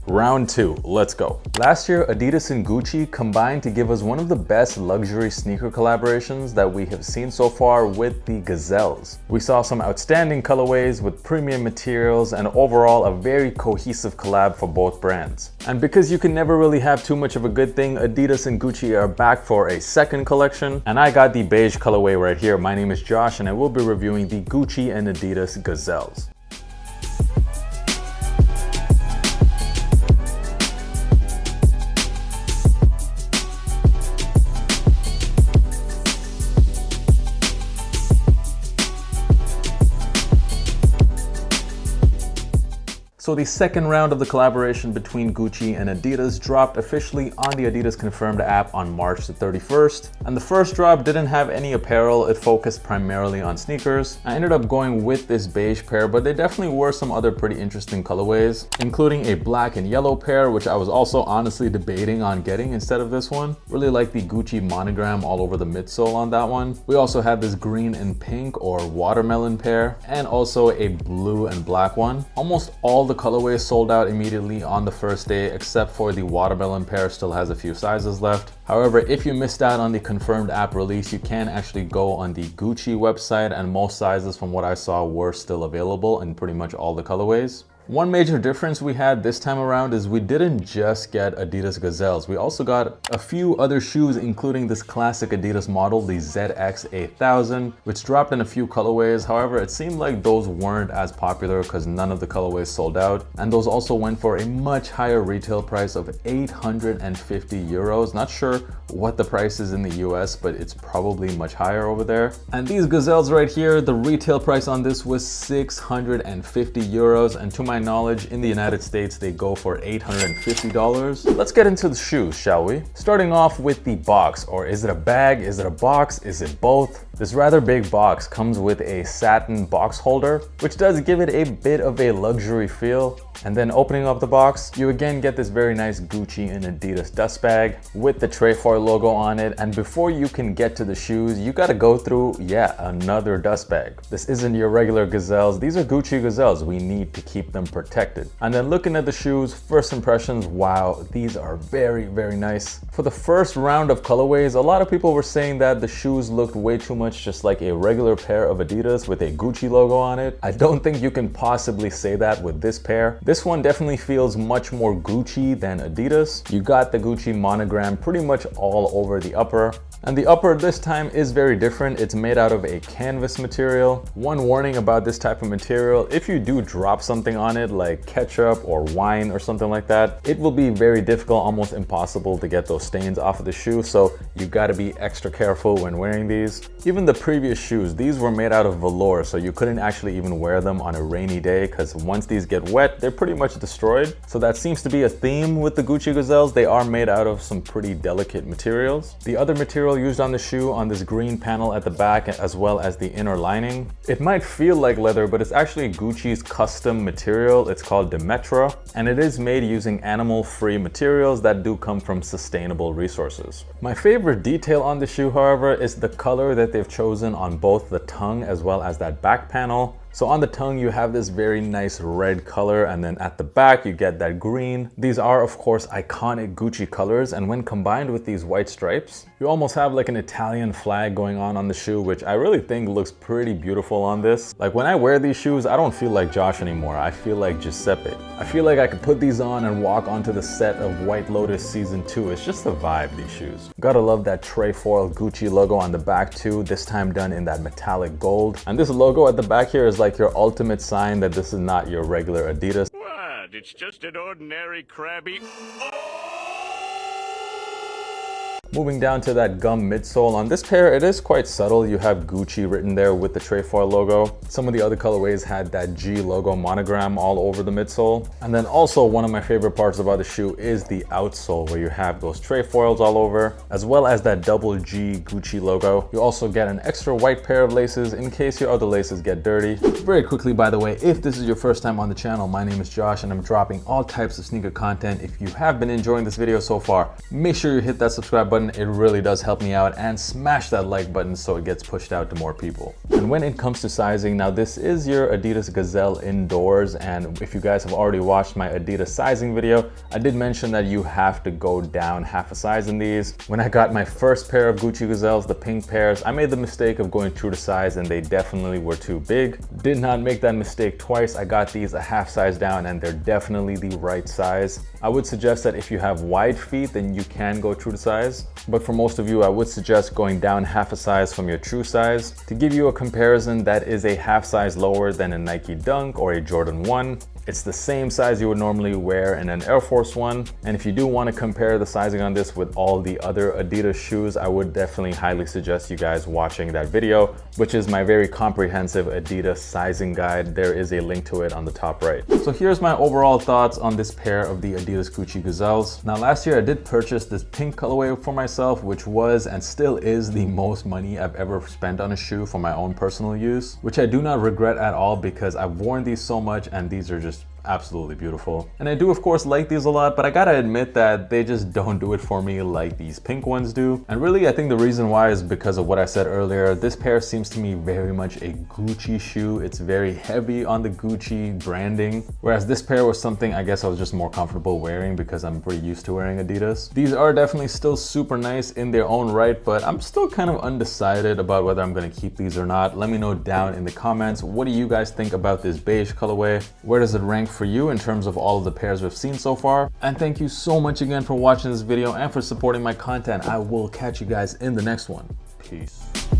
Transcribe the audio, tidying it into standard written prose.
Round 2, let's go. Last year, Adidas and Gucci combined to give us one of the best luxury sneaker collaborations that we have seen so far with the Gazelles. We saw some outstanding colorways with premium materials and overall a very cohesive collab for both brands. And because you can never really have too much of a good thing, Adidas and Gucci are back for a second collection, and I got the beige colorway right here. My name is Josh and I will be reviewing the Gucci and Adidas Gazelles. So the second round of the collaboration between Gucci and Adidas dropped officially on the Adidas Confirmed app on March the 31st. And the first drop didn't have any apparel, it focused primarily on sneakers. I ended up going with this beige pair, but there definitely were some other pretty interesting colorways, including a black and yellow pair, which I was also honestly debating on getting instead of this one. Really like the Gucci monogram all over the midsole on that one. We also had this green and pink or watermelon pair, and also a blue and black one. Almost all the colorways sold out immediately on the first day, except for the watermelon pair still has a few sizes left. However, if you missed out on the Confirmed app release, you can actually go on the Gucci website, and most sizes from what I saw were still available in pretty much all the colorways. One major difference we had this time around is we didn't just get Adidas Gazelles. We also got a few other shoes, including this classic Adidas model, the ZX 8000, which dropped in a few colorways. However, it seemed like those weren't as popular because none of the colorways sold out. And those also went for a much higher retail price of 850 euros. Not sure what the price is in the US, but it's probably much higher over there. And these Gazelles right here, the retail price on this was 650 euros. And to my knowledge, in the United States, they go for $850. Let's get into the shoes, shall we? Starting off with the box, or is it a bag? Is it a box? Is it both? This rather big box comes with a satin box holder, which does give it a bit of a luxury feel. And then opening up the box, you again get this very nice Gucci and Adidas dust bag with the Trefoil logo on it. And before you can get to the shoes, you gotta go through, another dust bag. This isn't your regular Gazelles. These are Gucci Gazelles. We need to keep them protected. And then looking at the shoes, first impressions, wow, these are very, very nice. For the first round of colorways, a lot of people were saying that the shoes looked way too much just like a regular pair of Adidas with a Gucci logo on it. I don't think you can possibly say that with this pair. This one definitely feels much more Gucci than Adidas. You got the Gucci monogram pretty much all over the upper. And the upper this time is very different. It's made out of a canvas material. One warning about this type of material, if you do drop something on it like ketchup or wine or something like that, it will be very difficult, almost impossible to get those stains off of the shoe. So you gotta be extra careful when wearing these. Even the previous shoes, these were made out of velour, so you couldn't actually even wear them on a rainy day because once these get wet, they're pretty much destroyed. So that seems to be a theme with the Gucci Gazelles. They are made out of some pretty delicate materials. The other material used on the shoe, on this green panel at the back, as well as the inner lining, it might feel like leather, but it's actually Gucci's custom material. It's called Demetra, and it is made using animal-free materials that do come from sustainable resources. My favorite detail on the shoe, however, is the color that they've chosen on both the tongue as well as that back panel. So on the tongue, you have this very nice red color, and then at the back, you get that green. These are, of course, iconic Gucci colors, and when combined with these white stripes, you almost have like an Italian flag going on the shoe, which I really think looks pretty beautiful on this. Like when I wear these shoes, I don't feel like Josh anymore. I feel like Giuseppe. I feel like I could put these on and walk onto the set of White Lotus Season 2. It's just a vibe, these shoes. Gotta love that Trefoil Gucci logo on the back too, this time done in that metallic gold. And this logo at the back here is like your ultimate sign that this is not your regular Adidas. What? It's just an ordinary crabby. Moving down to that gum midsole. On this pair, it is quite subtle. You have Gucci written there with the Trefoil logo. Some of the other colorways had that G logo monogram all over the midsole. And then also one of my favorite parts about the shoe is the outsole, where you have those Trefoils all over, as well as that double G Gucci logo. You also get an extra white pair of laces in case your other laces get dirty. Very quickly, by the way, if this is your first time on the channel, my name is Josh and I'm dropping all types of sneaker content. If you have been enjoying this video so far, make sure you hit that subscribe button button, it really does help me out, and smash that like button so it gets pushed out to more people. And when it comes to sizing, now this is your Adidas Gazelle indoors, and if you guys have already watched my Adidas sizing video, I did mention that you have to go down half a size in these. When I got my first pair of Gucci Gazelles, the pink pairs, I made the mistake of going true to size and they definitely were too big. Did not make that mistake twice. I got these a half size down and they're definitely the right size. I would suggest that if you have wide feet, then you can go true to size. But for most of you, I would suggest going down half a size from your true size. To give you a comparison, that is a half size lower than a Nike Dunk or a Jordan 1. It's the same size you would normally wear in an Air Force One. And if you do want to compare the sizing on this with all the other Adidas shoes, I would definitely highly suggest you guys watching that video, which is my very comprehensive Adidas sizing guide. There is a link to it on the top right. So here's my overall thoughts on this pair of the Adidas Gucci Gazelles. Now last year I did purchase this pink colorway for myself, which was and still is the most money I've ever spent on a shoe for my own personal use, which I do not regret at all because I've worn these so much and these are just absolutely beautiful. And I do of course like these a lot, but I gotta admit that they just don't do it for me like these pink ones do. And really I think the reason why is because of what I said earlier. This pair seems to me very much a Gucci shoe. It's very heavy on the Gucci branding, whereas this pair was something I guess I was just more comfortable wearing because I'm pretty used to wearing Adidas. These are definitely still super nice in their own right, but I'm still kind of undecided about whether I'm gonna keep these or not. Let me know down in the comments. What do you guys think about this beige colorway? Where does it rank for you in terms of all of the pairs we've seen so far? And thank you so much again for watching this video and for supporting my content. I will catch you guys in the next one. Peace.